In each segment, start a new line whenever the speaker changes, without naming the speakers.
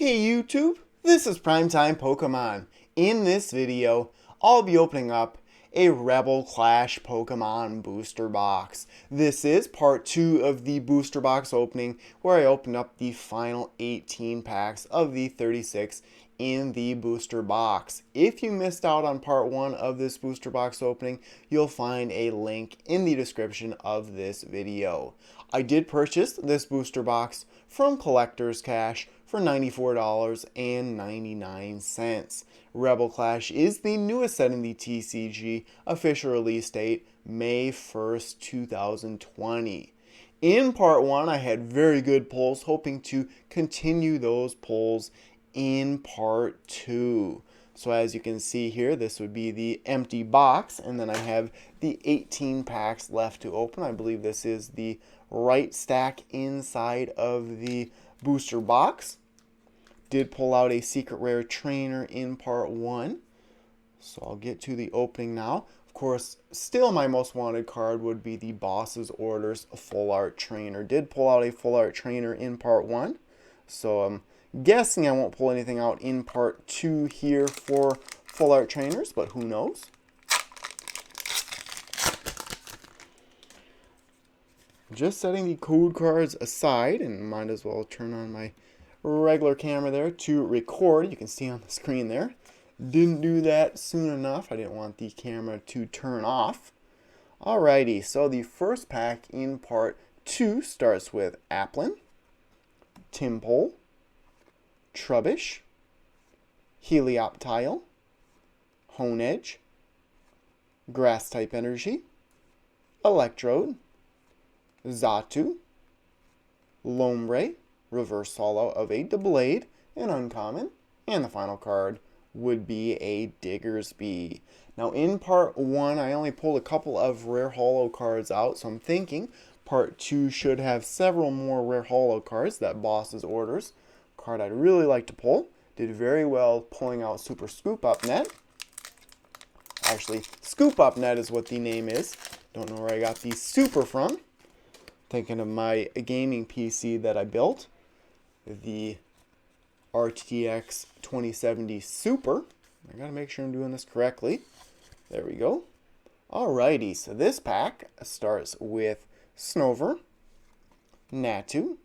Hey YouTube, this is Primetime Pokemon. In this video, I'll be opening up a Rebel Clash Pokemon booster box. This is part 2 of the booster box opening where I opened up the final 18 packs of the 36 in the booster box. If you missed out on part 1 of this booster box opening, you'll find a link in the description of this video. I did purchase this booster box from Collector's Cash for $94.99. Rebel Clash is the newest set in the TCG, official release date May 1st, 2020. In part 1, I had very good pulls, hoping to continue those pulls in part 2. So as you can see here, this would be the empty box, and then I have the 18 packs left to open. I believe this is the right stack inside of the booster box. Did pull out a secret rare trainer in part 1. So I'll get to the opening now. Of course, still my most wanted card would be the Boss's Orders Full Art Trainer. Did pull out a Full Art Trainer in part 1. So I'm guessing I won't pull anything out in part 2 here for Full Art Trainers, but who knows? Just setting the code cards aside, and might as well turn on my regular camera there to record. You can see on the screen there. Didn't do that soon enough. I didn't want the camera to turn off. Alrighty, so the first pack in part 2 starts with Applin, Timpole, Trubbish, Helioptile, Honedge, Grass type Energy, Electrode, Xatu, Lombre, Reverse Holo of a Blade, an uncommon, and the final card would be a Diggersby. Now in part 1, I only pulled a couple of rare holo cards out, so I'm thinking part 2 should have several more rare holo cards. That Boss's Orders card I'd really like to pull. Did very well pulling out Super Scoop Up Net. Actually, Scoop Up Net is what the name is. Don't know where I got the Super from. Thinking of my gaming PC that I built, the RTX 2070 Super. I gotta make sure I'm doing this correctly. There we go. Alrighty, so this pack starts with Snover, Natu,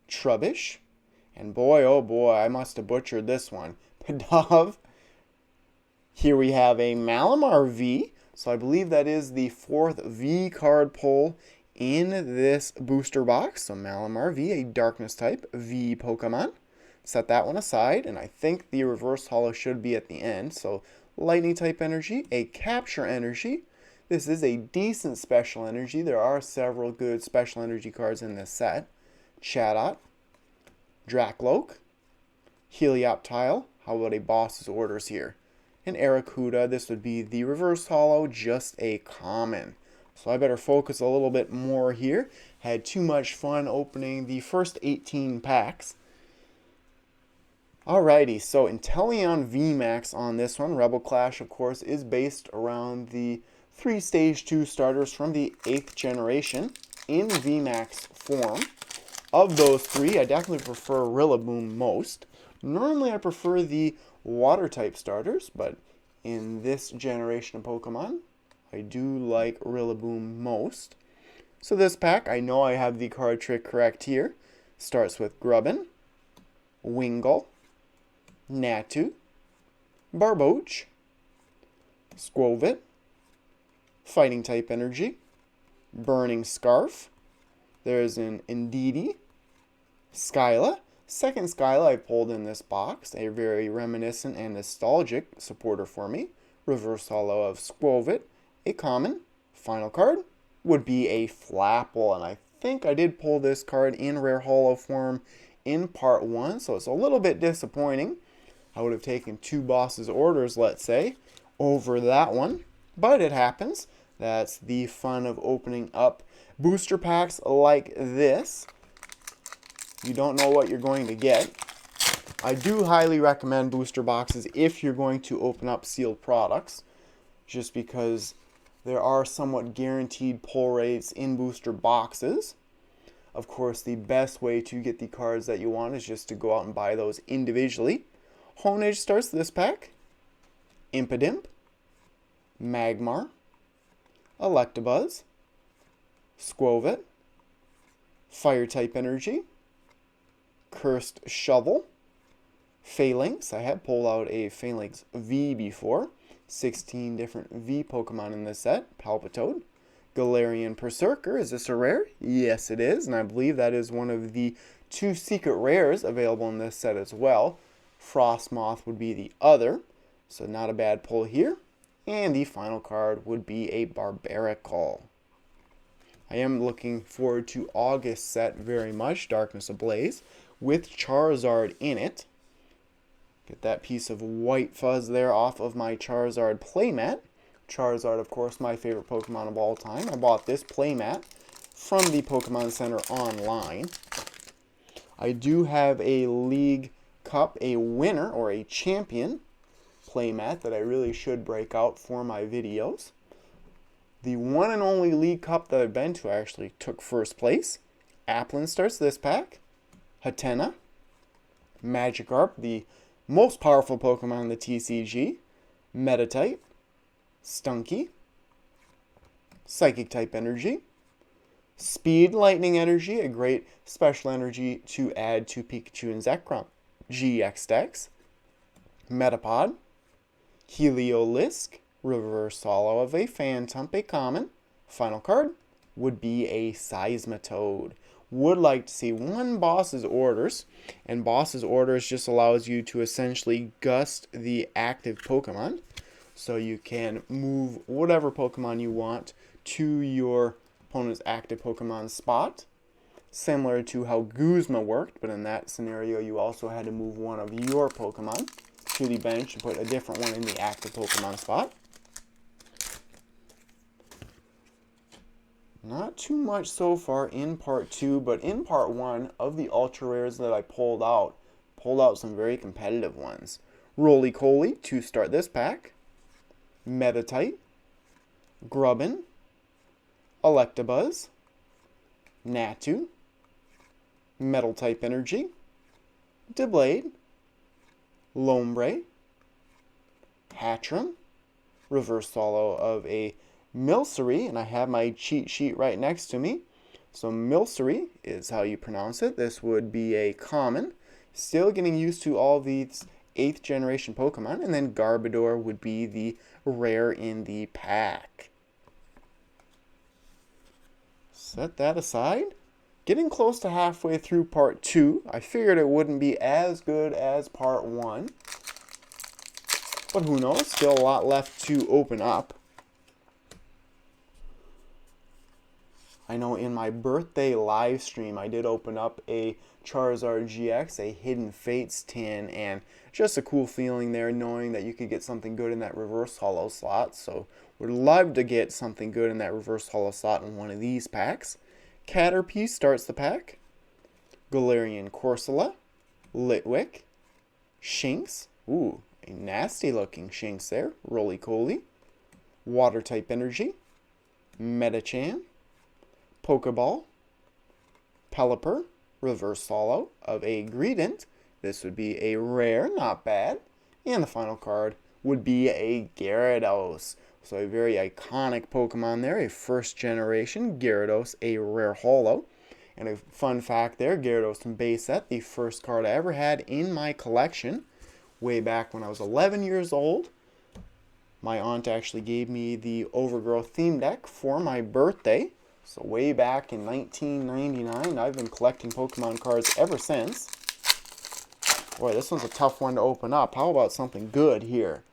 Trubbish, and boy, oh boy, I must have butchered this one. Pidove. Here we have a Malamar V, so I believe that is the 4th V card pull in this booster box. So Malamar V, a Darkness type V Pokemon. Set that one aside, and I think the reverse holo should be at the end. So Lightning type Energy, a Capture Energy. This is a decent special energy. There are several good special energy cards in this set. Chatot, Dracloak, Helioptile. How about a Boss's Orders here? And Arrokuda, this would be the reverse holo, just a common. So I better focus a little bit more here. Had too much fun opening the first 18 packs. Alrighty, so Inteleon VMAX on this one. Rebel Clash, of course, is based around the 3 Stage 2 starters from the 8th generation in VMAX form. Of those 3, I definitely prefer Rillaboom most. Normally I prefer the water type starters, but in this generation of Pokemon, I do like Rillaboom most. So this pack, I know I have the card trick correct here. Starts with Grubbin, Wingull, Natu, Barboach, Squovit, Fighting type Energy, Burning Scarf. There's an Indeedee, Skyla. Second Skyla I pulled in this box. A very reminiscent and nostalgic supporter for me. Reverse holo of Squovit. A common. Final card would be a Flapple, and I think I did pull this card in rare holo form in part 1, so it's a little bit disappointing. I would have taken 2 Boss's Orders, let's say, over that one, but it happens. That's the fun of opening up booster packs like this. You don't know what you're going to get. I do highly recommend booster boxes if you're going to open up sealed products, just because there are somewhat guaranteed pull rates in booster boxes. Of course, the best way to get the cards that you want is just to go out and buy those individually. Honedge starts this pack. Impidimp, Magmar, Electabuzz, Squovit, Fire-type Energy, Cursed Shovel, Phalanx. I have pulled out a Phalanx V before. 16 different V Pokemon in this set. Palpitoad. Galarian Berserker. Is this a rare? Yes, it is. And I believe that is one of the 2 secret rares available in this set as well. Frostmoth would be the other. So not a bad pull here. And the final card would be a Barbarical. I am looking forward to August set very much. Darkness Ablaze. With Charizard in it. Get that piece of white fuzz there off of my Charizard playmat. Charizard, of course, my favorite Pokemon of all time. I bought this playmat from the Pokemon Center online. I do have a League Cup, a winner or a champion playmat that I really should break out for my videos. The one and only League Cup that I've been to, I actually took first place. Applin starts this pack. Hatenna, Magikarp, the most powerful Pokemon in the TCG, Meditite, Stunky, Psychic-type Energy, Speed Lightning Energy, a great special energy to add to Pikachu and Zekrom GX decks, Metapod, Heliolisk, Reverse Holo of a Phantump, a common. Final card would be a Seismitoad. Would like to see one boss's orders, and boss's orders just allows you to essentially gust the active Pokemon, so you can move whatever Pokemon you want to your opponent's active Pokemon spot, similar to how Guzma worked, but in that scenario you also had to move one of your Pokemon to the bench and put a different one in the active Pokemon spot. Not too much so far in part 2, but in part 1 of the ultra rares that I pulled out some very competitive ones. Roly-Poly to start this pack. Meditite, Grubbin, Electabuzz, Natu, Metal-type Energy, Doublade, Lombre, Hatchram, Reverse Holo of a Milcery, and I have my cheat sheet right next to me. So Milcery is how you pronounce it. This would be a common. Still getting used to all these 8th generation Pokemon. And then Garbodor would be the rare in the pack. Set that aside. Getting close to halfway through part 2. I figured it wouldn't be as good as part 1. But who knows? Still a lot left to open up. I know in my birthday live stream, I did open up a Charizard GX, a Hidden Fates tin, and just a cool feeling there knowing that you could get something good in that Reverse Holo slot. So would love to get something good in that Reverse Holo slot in one of these packs. Caterpie starts the pack. Galarian Corsola, Litwick, Shinx, ooh, a nasty looking Shinx there, Roly-Poly, Water-type Energy, Metachan, Pokeball, Pelipper, Reverse Holo of a Greedent. This would be a rare, not bad. And the final card would be a Gyarados. So a very iconic Pokemon there, a first generation Gyarados, a rare holo. And a fun fact there, Gyarados from base set, the first card I ever had in my collection way back when I was 11 years old. My aunt actually gave me the Overgrowth theme deck for my birthday. So way back in 1999, I've been collecting Pokemon cards ever since. Boy, this one's a tough one to open up. How about something good here?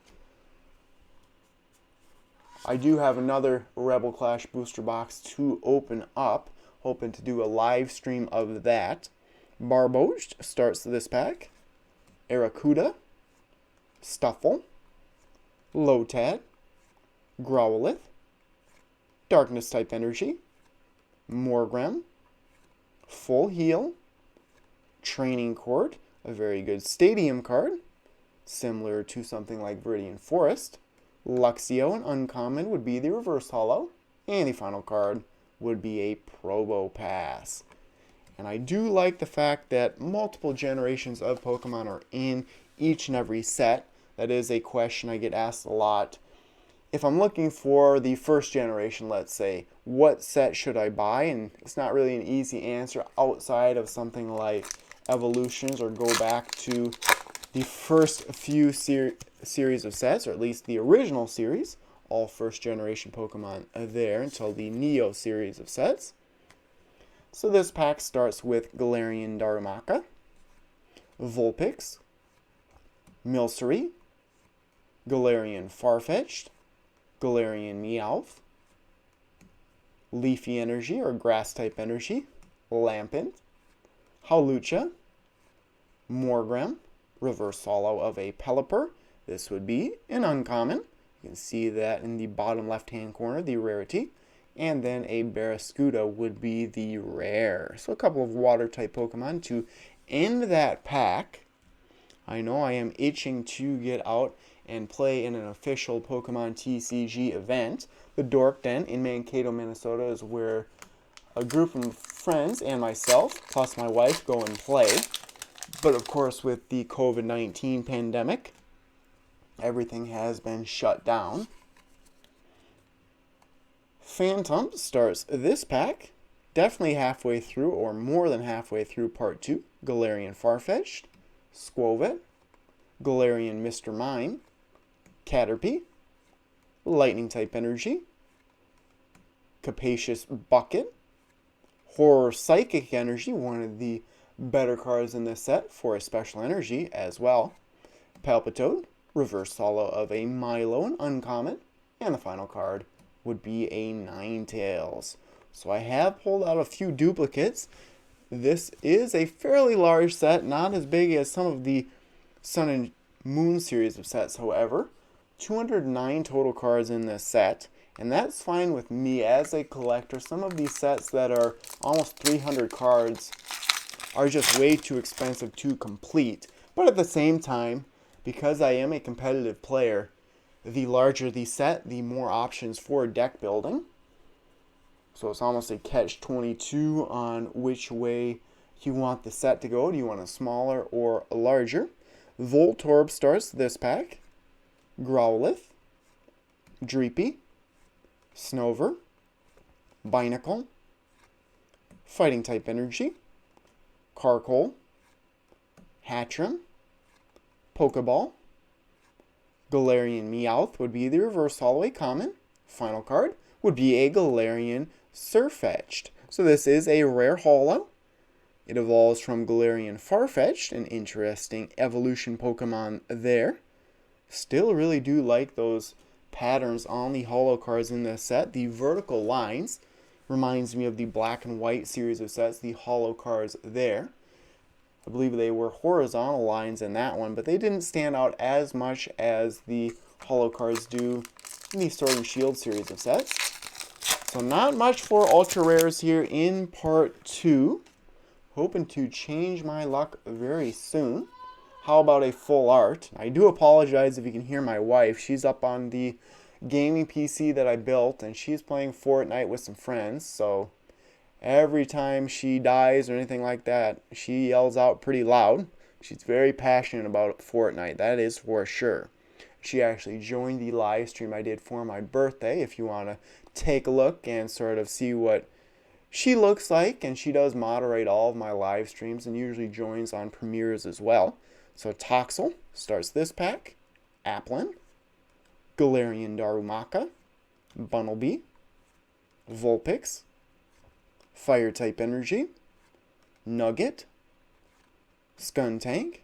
I do have another Rebel Clash booster box to open up. Hoping to do a live stream of that. Barboach starts this pack. Arrokuda, Stuffle, Lotad, Growlithe, Darkness type Energy, Morgrem, Full Heal, Training Court, a very good stadium card, similar to something like Viridian Forest. Luxio, an uncommon, would be the Reverse Holo, and the final card would be a Probopass. And I do like the fact that multiple generations of Pokemon are in each and every set. That is a question I get asked a lot. If I'm looking for the first generation, let's say, what set should I buy? And it's not really an easy answer outside of something like Evolutions, or go back to the first few series of sets, or at least the original series. All first generation Pokemon are there until the Neo series of sets. So this pack starts with Galarian Darumaka, Vulpix, Milcery, Galarian Farfetch'd, Galarian Meowth, Leafy Energy or Grass type Energy, Lampent, Hawlucha, Morgrem, Reverse Holo of a Pelipper. This would be an uncommon. You can see that in the bottom left hand corner, the rarity. And then a Barraskewda would be the rare. So a couple of water type Pokemon to end that pack. I know I am itching to get out and play in an official Pokemon TCG event. The Dork Den in Mankato, Minnesota is where a group of friends and myself, plus my wife, go and play. But of course, with the COVID-19 pandemic, everything has been shut down. Phantom starts this pack, definitely halfway through, or more than halfway through part 2. Galarian Farfetch'd, Skwovet, Galarian Mr. Mime, Caterpie, Lightning type Energy, Capacious Bucket, Horror Psychic Energy, one of the better cards in this set for a special energy as well, Palpitoad, Reverse Holo of a Milo, an uncommon, and the final card would be a Ninetales. So I have pulled out a few duplicates. This is a fairly large set, not as big as some of the Sun and Moon series of sets, however. 209 total cards in this set, and that's fine with me as a collector. Some of these sets that are almost 300 cards are just way too expensive to complete. But at the same time, because I am a competitive player, the larger the set, the more options for deck building. So it's almost a catch-22 on which way you want the set to go. Do you want a smaller or a larger? Voltorb starts this pack. Growlithe, Dreepy, Snover, Binacle, Fighting type Energy, Carkol, Hatchrim, Pokeball, Galarian Meowth would be the Reverse Holo common. Final card would be a Galarian Surfetch'd. So this is a rare holo. It evolves from Galarian Farfetch'd, an interesting evolution Pokemon there. Still really do like those patterns on the holo cards in this set. The vertical lines reminds me of the black and white series of sets, the holo cards there. I believe they were horizontal lines in that one, but they didn't stand out as much as the holo cards do in the Sword and Shield series of sets. So not much for ultra rares here in part 2. Hoping to change my luck very soon. How about a full art? I do apologize if you can hear my wife. She's up on the gaming PC that I built, and she's playing Fortnite with some friends, so every time she dies or anything like that, she yells out pretty loud. She's very passionate about Fortnite, that is for sure. She actually joined the live stream I did for my birthday, if you want to take a look and sort of see what she looks like. And she does moderate all of my live streams and usually joins on premieres as well. So Toxel starts this pack. Applin, Galarian Darumaka, Bunnelby, Vulpix, Fire type Energy, Nugget, Skuntank,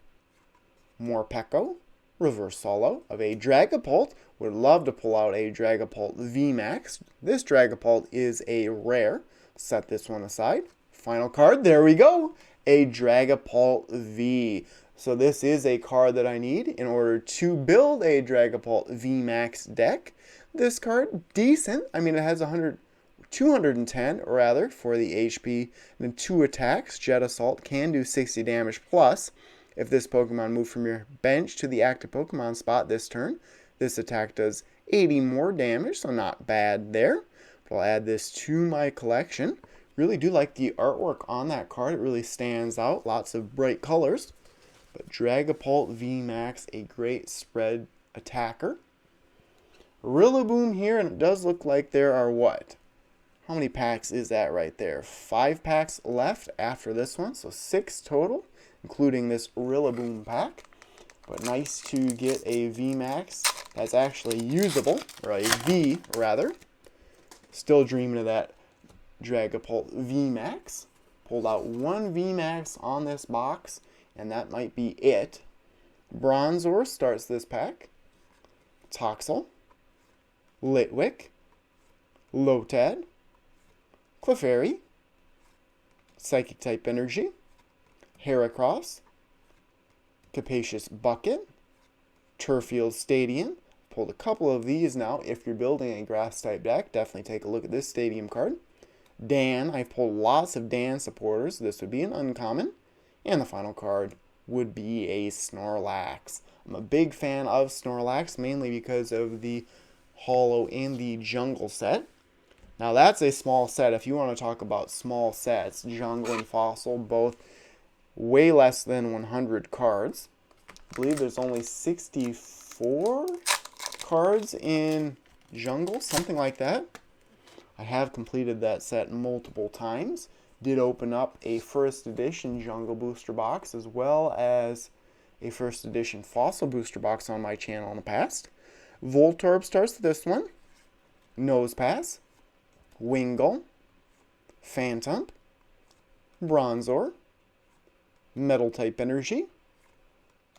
Morpeko, Reverse Holo of a Dragapult. Would love to pull out a Dragapult VMAX. This Dragapult is a rare. Set this one aside. Final card, there we go. A Dragapult V. So this is a card that I need in order to build a Dragapult VMAX deck. This card, decent. I mean, it has 210 rather for the HP, and then 2 attacks. Jet Assault can do 60 damage plus. If this Pokemon moved from your bench to the active Pokemon spot this turn, this attack does 80 more damage, so not bad there. But I'll add this to my collection. Really do like the artwork on that card. It really stands out. Lots of bright colors. But Dragapult VMAX, a great spread attacker. Rillaboom here, and it does look like there are what? How many packs is that right there? 5 packs left after this one, so 6 total, including this Rillaboom pack. But nice to get a VMAX that's actually usable, or a V rather. Still dreaming of that Dragapult VMAX. Pulled out 1 VMAX on this box, and that might be it. Bronzor starts this pack. Toxel, Litwick, Lotad, Clefairy, Psychic type Energy, Heracross, Capacious Bucket, Turffield Stadium. Pulled a couple of these now. If you're building a grass type deck, definitely take a look at this stadium card. Dan, I've pulled lots of Dan supporters. This would be an uncommon. And the final card would be a Snorlax. I'm a big fan of Snorlax, mainly because of the Holo and the Jungle set. Now that's a small set. If you want to talk about small sets, Jungle and Fossil, both way less than 100 cards. I believe there's only 64 cards in Jungle, something like that. I have completed that set multiple times. Did open up a first edition Jungle booster box as well as a first edition Fossil booster box on my channel in the past. Voltorb starts this one. Nosepass, Wingull, Phantump, Bronzor, Metal type Energy,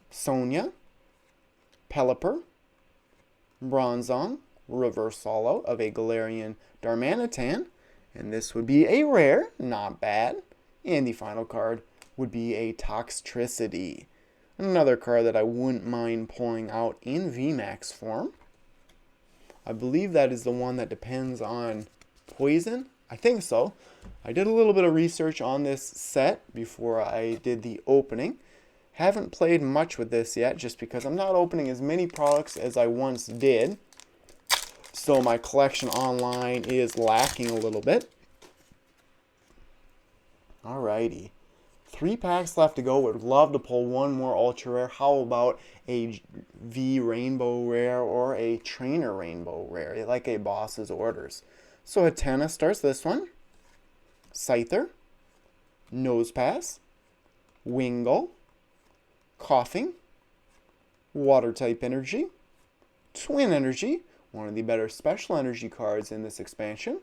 Sonia, Pelipper, Bronzong, Reverse Holo of a Galarian Darmanitan, and this would be a rare, not bad. And the final card would be a Toxtricity. Another card that I wouldn't mind pulling out in VMAX form. I believe that is the one that depends on poison. I think so. I did a little bit of research on this set before I did the opening. Haven't played much with this yet just because I'm not opening as many products as I once did. So my collection online is lacking a little bit. Alrighty. 3 packs left to go. Would love to pull one more ultra rare. How about a V rainbow rare or a trainer rainbow rare, like a boss's orders? So Hatena starts this one. Scyther, Nosepass, Wingull, Coughing, Water type Energy, Twin Energy, one of the better special energy cards in this expansion,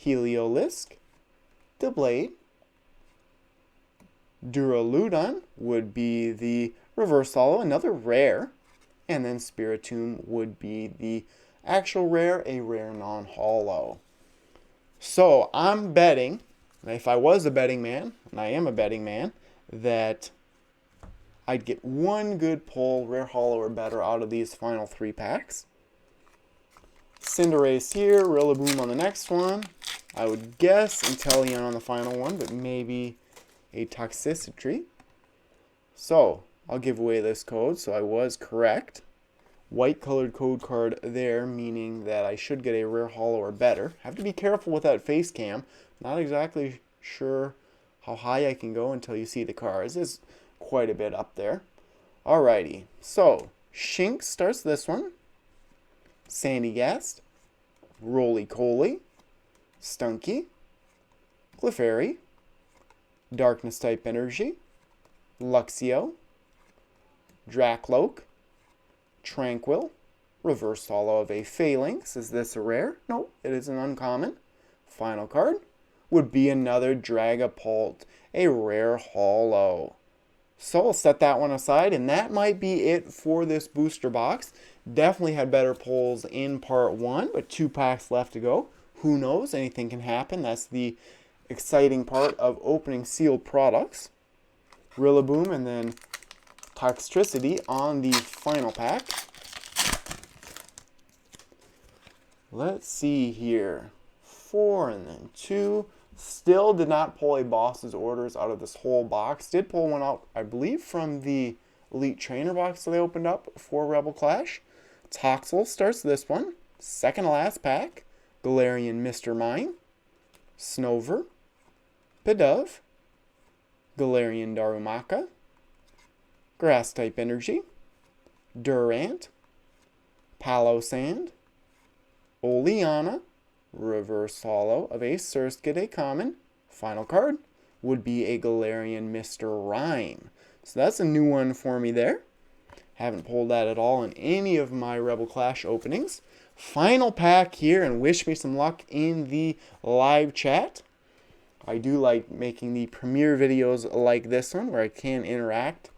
Heliolisk, Doublade, Duraludon would be the Reverse Holo, another rare, and then Spiritomb would be the actual rare, a rare non-holo. So I'm betting, if I was a betting man, and I am a betting man, that I'd get one good pull, rare holo or better, out of these final 3 packs. Cinderace here, Rillaboom on the next one. I would guess Inteleon on the final one, but maybe a Toxicity. So I'll give away this code, so I was correct. White colored code card there, meaning that I should get a rare holo or better. Have to be careful with that face cam. Not exactly sure how high I can go until you see the cards. It's quite a bit up there. Alrighty, so Shinx starts this one. Sandygast, Roly-Coly, Stunky, Clefairy, Darkness type Energy, Luxio, Dracloak, Tranquil, Reverse Holo of a Phalanx. Is this a rare? Nope, it is an uncommon. Final card would be another Dragapult, a rare holo. So I'll set that one aside, and that might be it for this booster box. Definitely had better pulls in part 1, but 2 packs left to go. Who knows? Anything can happen. That's the exciting part of opening sealed products. Rillaboom and then Toxtricity on the final pack. Let's see here. 4 and then 2. Still did not pull a boss's orders out of this whole box. Did pull one out, I believe, from the Elite Trainer box that they opened up for Rebel Clash. Toxel starts this one. Second to last pack. Galarian Mr. Mime. Snover. Pidove, Galarian Darumaka, Grass-type Energy, Durant, Palossand, Oleana, Reverse Holo of a Surskit, a common. Final card would be a Galarian Mr. Rhyme. So that's a new one for me there. Haven't pulled that at all in any of my Rebel Clash openings. Final pack here, and wish me some luck in the live chat. I do like making the premiere videos like this one, where I can interact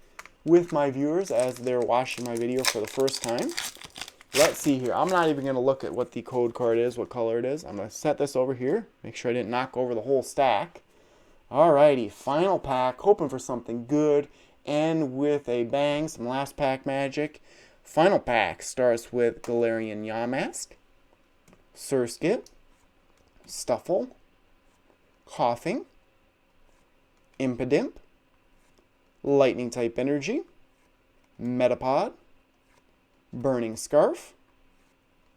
with my viewers as they're watching my video for the first time. Let's see here. I'm not even going to look at what the code card is, what color it is. I'm going to set this over here. Make sure I didn't knock over the whole stack. Alrighty, final pack. Hoping for something good and with a bang, some last pack magic. Final pack starts with Galarian Yamask, Surskit, Stuffle, Coughing, Impidimp, Lightning-type Energy, Metapod, Burning Scarf,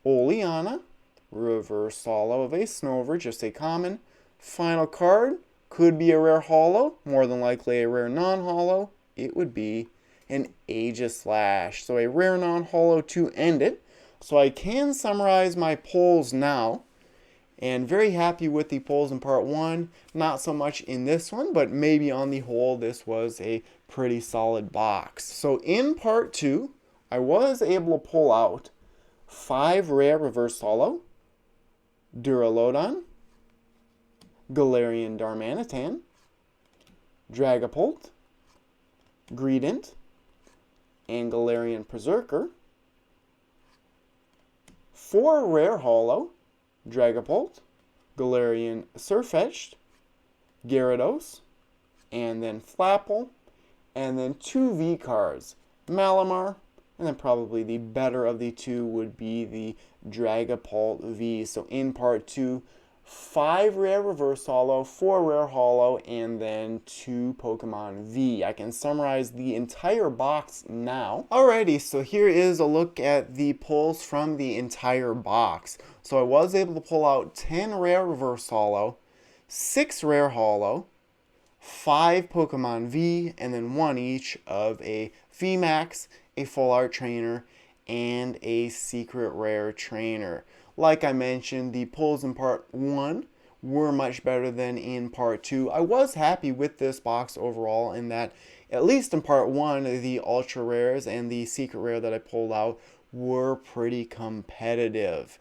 Oleana, Reverse Holo of a Snover, just a common. Final card, could be a rare holo, more than likely a rare non-holo. It would be an Aegislash. So a rare non-holo to end it. So I can summarize my pulls now. And very happy with the pulls in part 1. Not so much in this one, but maybe on the whole this was a pretty solid box. So in part 2, I was able to pull out 5 rare reverse holo, Duraludon, Galarian Darmanitan, Dragapult, Greedent, and Galarian Berserker. 4 rare holo, Dragapult, Galarian Sirfetch'd, Gyarados, and then Flapple, and then 2 V cards, Malamar, and then probably the better of the 2 would be the Dragapult V. So in part 2, 5 rare reverse holo, 4 rare holo, and then 2 Pokemon V. I can summarize the entire box now. Alrighty, so here is a look at the pulls from the entire box. So I was able to pull out 10 rare reverse holo, 6 rare holo, 5 Pokemon V, and then 1 each of a VMAX, a Full Art Trainer, and a Secret Rare Trainer. Like I mentioned, the pulls in part 1 were much better than in part 2. I was happy with this box overall in that, at least in part 1, the Ultra Rares and the Secret Rare that I pulled out were pretty competitive.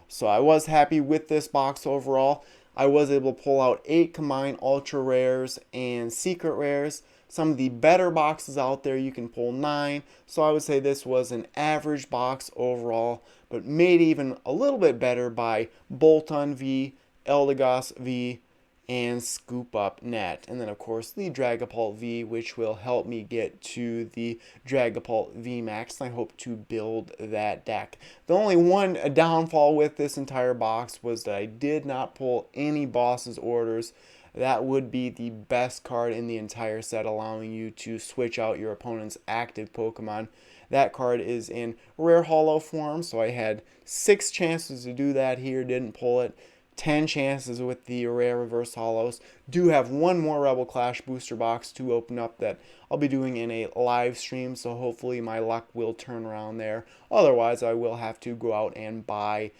So I was happy with this box overall. I was able to pull out 8 combined Ultra Rares and Secret Rares. Some of the better boxes out there, you can pull 9. So I would say this was an average box overall, but made even a little bit better by Bolton V, Eldegoss V, and Scoop Up Net. And then, of course, the Dragapult V, which will help me get to the Dragapult VMAX. I hope to build that deck. The only one downfall with this entire box was that I did not pull any Boss's Orders. That would be the best card in the entire set, allowing you to switch out your opponent's active Pokemon. That card is in rare holo form, so I had 6 chances to do that here, didn't pull it. 10 chances with the rare reverse holos. Do have one more Rebel Clash booster box to open up that I'll be doing in a live stream, so hopefully my luck will turn around there. Otherwise, I will have to go out and buy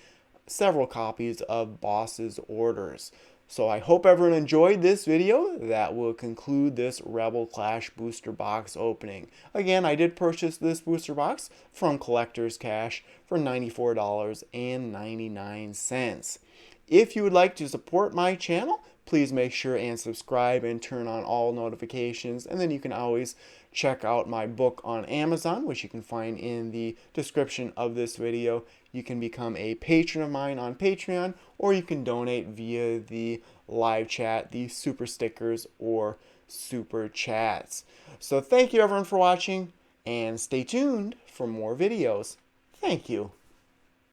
several copies of Boss's Orders. So I hope everyone enjoyed this video. That will conclude this Rebel Clash booster box opening. Again, I did purchase this booster box from Collector's Cash for $94.99. If you would like to support my channel, please make sure and subscribe and turn on all notifications. And then you can always check out my book on Amazon, which you can find in the description of this video. You can become a patron of mine on Patreon, or you can donate via the live chat, the super stickers, or super chats. So thank you everyone for watching, and stay tuned for more videos. Thank you.